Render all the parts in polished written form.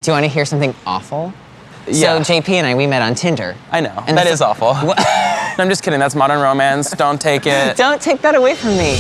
Do you want to hear something awful? Yeah. So JP and I, we met on Tinder. I know, that is awful. No, I'm just kidding, that's modern romance, don't take it. Don't take that away from me.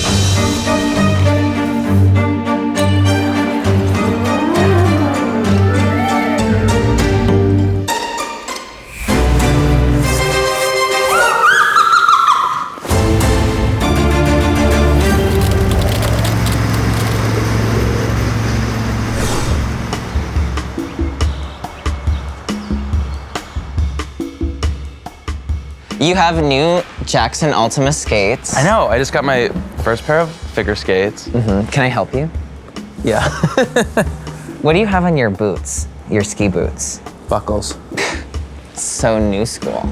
You have new Jackson Ultima skates. I know, I just got my first pair of figure skates. Can I help you? Yeah. What do you have on your boots, your ski boots? Buckles. So new school.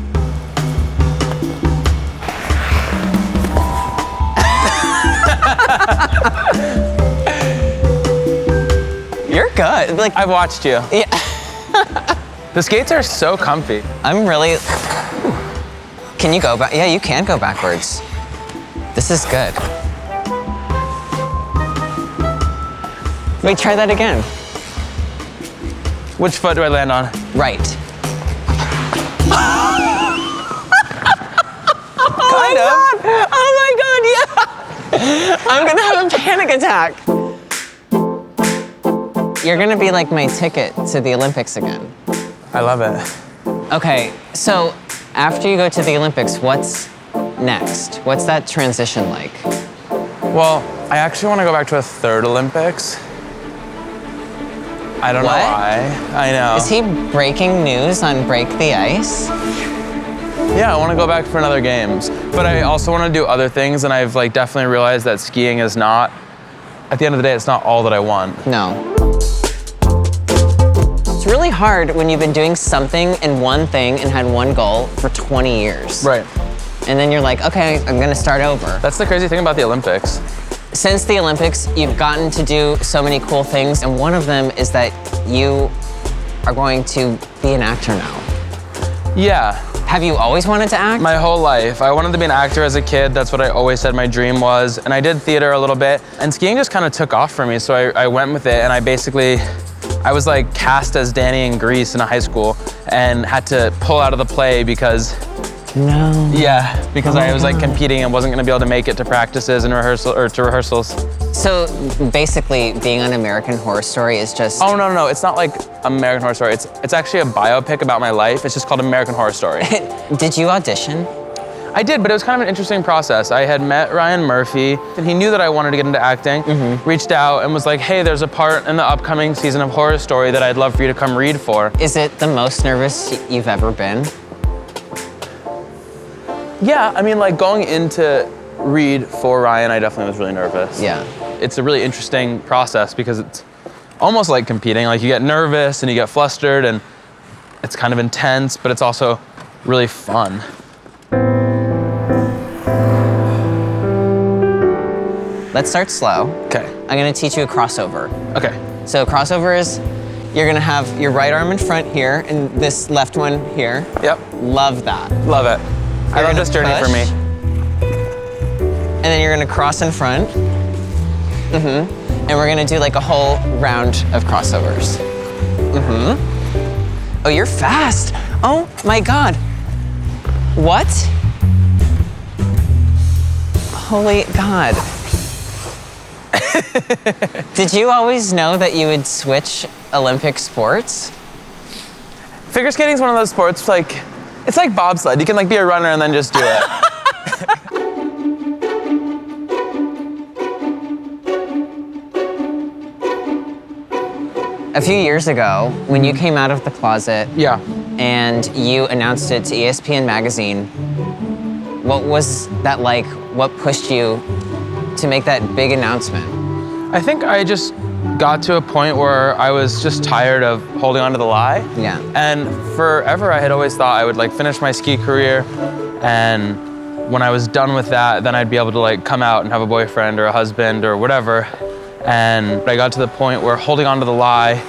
You're good. Like, I've watched you. yeah. The skates are so comfy. I'm really. Can you go back? Yeah, you can go backwards. This is good. Wait, try that again. Which foot do I land on? Right. Kind of. Oh my God, yeah! I'm gonna have a panic attack. You're gonna be like my ticket to the Olympics again. I love it. Okay, so after you go to the Olympics, what's next? What's that transition like? Well, I actually want to go back to a third Olympics. I don't know What? why. I know. Is he breaking news on Break the Ice? Yeah, I want to go back for another games. But I also want to do other things, and I've like definitely realized that skiing is not, at the end of the day, it's not all that I want. No. It's really hard when you've been doing something and one thing and had one goal for 20 years. Right. And then you're like, okay, I'm gonna start over. That's the crazy thing about the Olympics. Since the Olympics, you've gotten to do so many cool things, and one of them is that you are going to be an actor now. Yeah. Have you always wanted to act? My whole life. I wanted to be an actor as a kid. That's what I always said my dream was. And I did theater a little bit. And skiing just kind of took off for me. So I went with it, and I was like cast as Danny in Grease in a high school and had to pull out of the play because No. because I was like competing and wasn't gonna be able to make it to practices and rehearsals. So basically, being on American Horror Story is just. Oh no, it's not like American Horror Story. It's actually a biopic about my life. It's just called American Horror Story. Did you audition? I did, but it was kind of an interesting process. I had met Ryan Murphy, and he knew that I wanted to get into acting, reached out and was like, hey, there's a part in the upcoming season of Horror Story that I'd love for you to come read for. Is it the most nervous you've ever been? Yeah, I mean, like going into read for Ryan, I definitely was really nervous. Yeah. It's a really interesting process because it's almost like competing. Like you get nervous and you get flustered and it's kind of intense, but it's also really fun. Let's start slow. Okay. I'm gonna teach you a crossover. Okay. So crossover is, you're gonna have your right arm in front here and this left one here. Yep. Love that. Love it. I love this journey for me. And then you're gonna cross in front. And we're gonna do like a whole round of crossovers. Oh, you're fast. Oh my God. What? Holy God. Did you always know that you would switch Olympic sports? Figure skating is one of those sports like, it's like bobsled. You can like be a runner and then just do it. A few years ago, when you came out of the closet Yeah. and you announced it to ESPN magazine, what was that like? What pushed you to make that big announcement? I think I just got to a point where I was just tired of holding on to the lie. Yeah. And forever I had always thought I would like finish my ski career, and when I was done with that, then I'd be able to like come out and have a boyfriend or a husband or whatever. And I got to the point where holding on to the lie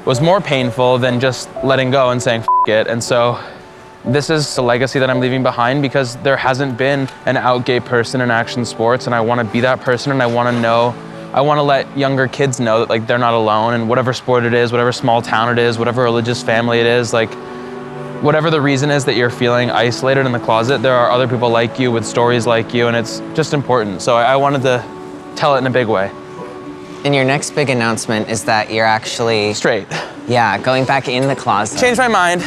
was more painful than just letting go and saying F it. And so this is a legacy that I'm leaving behind because there hasn't been an out gay person in action sports, and I want to be that person, and I want to know I want to let younger kids know that like they're not alone, and whatever sport it is, whatever small town it is, whatever religious family it is, like whatever the reason is that you're feeling isolated in the closet, there are other people like you with stories like you, and it's just important. So I wanted to tell it in a big way. And your next big announcement is that you're actually... Straight. Yeah, going back in the closet. Change my mind.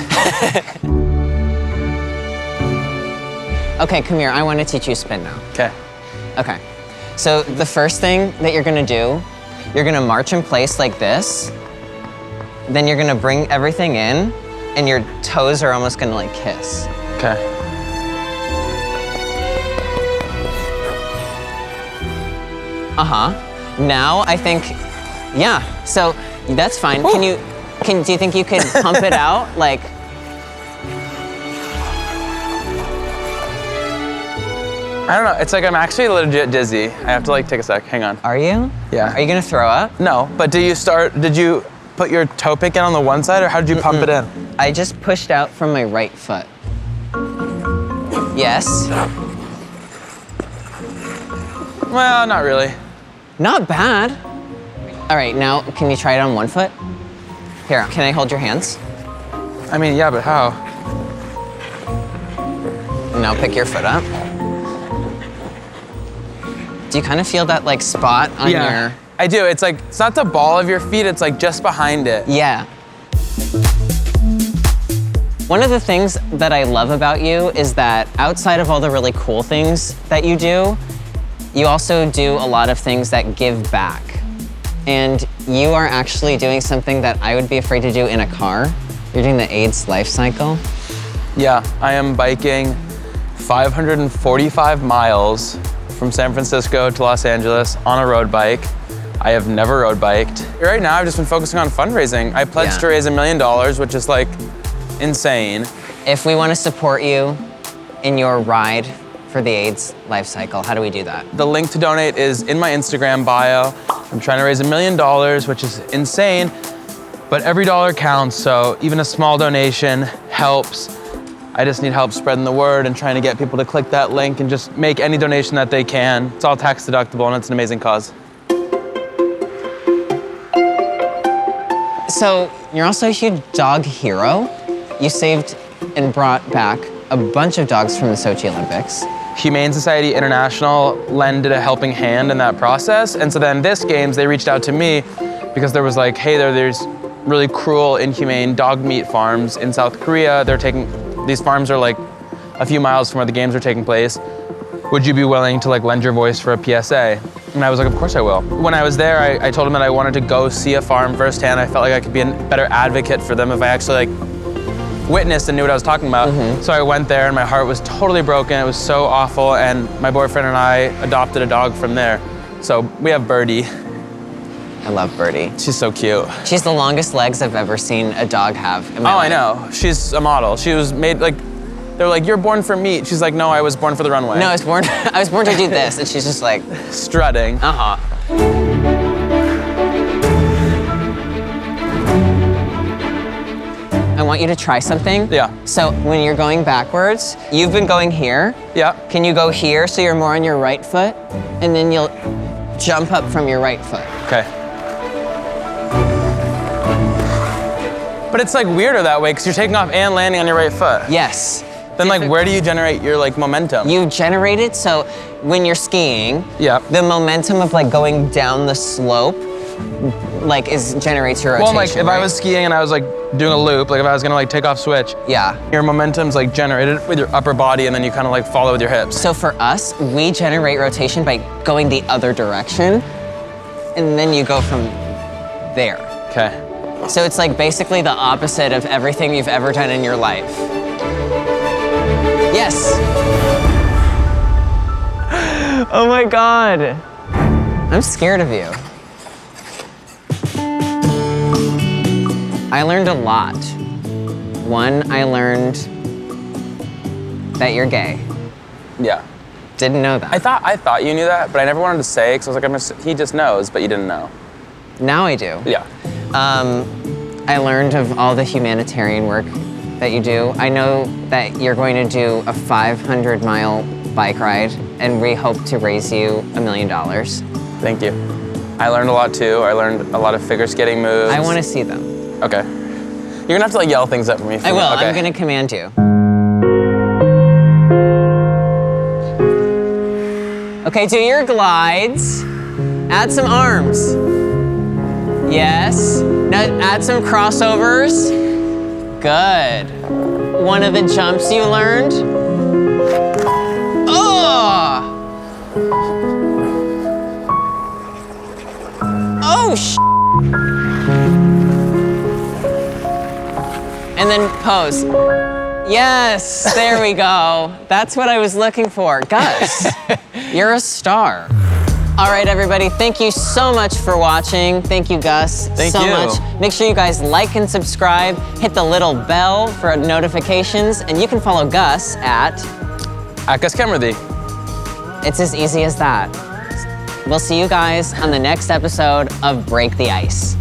Okay, come here. I want to teach you spin now. Okay. Okay. So the first thing that you're gonna do, you're gonna march in place like this. Then you're gonna bring everything in, and your toes are almost gonna like kiss. Okay. Now I think, yeah. So that's fine. Ooh. Do you think you could pump it out like? I don't know, it's like I'm actually legit dizzy. I have to like take a sec, hang on. Are you? Yeah. Are you gonna throw up? No, but did you put your toe pick in on the one side, or how did you pump it in? I just pushed out from my right foot. Yes. Well, not really. Not bad. All right, now can you try it on one foot? Here, can I hold your hands? I mean, yeah, but how? Now pick your foot up. Do you kind of feel that like spot on your... I do. It's like, it's not the ball of your feet, it's like just behind it. Yeah. One of the things that I love about you is that outside of all the really cool things that you do, you also do a lot of things that give back. And you are actually doing something that I would be afraid to do in a car. You're doing the AIDS life cycle. Yeah, I am biking 545 miles from San Francisco to Los Angeles on a road bike. I have never road biked. Right now, I've just been focusing on fundraising. I pledged to raise $1 million, which is like insane. If we want to support you in your ride for the AIDS life cycle, how do we do that? The link to donate is in my Instagram bio. I'm trying to raise $1 million, which is insane, but every dollar counts, so even a small donation helps. I just need help spreading the word and trying to get people to click that link and just make any donation that they can. It's all tax deductible and it's an amazing cause. So you're also a huge dog hero. You saved and brought back a bunch of dogs from the Sochi Olympics. Humane Society International lended a helping hand in that process. And so then this Games, they reached out to me because there was like, hey, there's really cruel, inhumane dog meat farms in South Korea. These farms are like a few miles from where the Games are taking place. Would you be willing to like lend your voice for a PSA? And I was like, of course I will. When I was there, I told him that I wanted to go see a farm firsthand. I felt like I could be a better advocate for them if I actually like witnessed and knew what I was talking about. So I went there and my heart was totally broken. It was so awful. And my boyfriend and I adopted a dog from there. So we have Birdie. I love Birdie. She's so cute. She's the longest legs I've ever seen a dog have in my life. I know. She's a model. She was made like, they're like, you're born for meat. She's like, no, I was born for the runway. No, I was born to do this. And she's just like, strutting. I want you to try something. Yeah. So when you're going backwards, you've been going here. Yeah. Can you go here so you're more on your right foot? And then you'll jump up from your right foot. Okay. But it's like weirder that way because you're taking off and landing on your right foot. Yes. Then like where do you generate your like momentum? You generate it so when you're skiing, the momentum of like going down the slope like generates your rotation. Well, like if I was skiing and I was like doing a loop, like if I was gonna like take off switch, your momentum's like generated with your upper body and then you kind of like follow with your hips. So for us, we generate rotation by going the other direction and then you go from there. Okay. So it's like basically the opposite of everything you've ever done in your life. Yes. Oh my God. I'm scared of you. I learned a lot. One, I learned that you're gay. Yeah. Didn't know that. I thought you knew that, but I never wanted to say because I was like, he just knows, but you didn't know. Now I do. Yeah. I learned of all the humanitarian work that you do. I know that you're going to do a 500-mile bike ride, and we hope to raise you $1 million. Thank you. I learned a lot too. I learned a lot of figure skating moves. I want to see them. Okay. You're gonna have to like yell things at me. I will. Okay. I'm gonna command you. Okay, do your glides. Add some arms. Yes. Now add some crossovers. Good. One of the jumps you learned. Oh! Oh, And then pose. Yes, there we go. That's what I was looking for. Gus, you're a star. All right, everybody, thank you so much for watching. Thank you, Gus, Thank so you. much. Make sure you guys like and subscribe, hit the little bell for notifications, and you can follow Gus at Gus Kenworthy. It's as easy as that. We'll see you guys on the next episode of Break the Ice.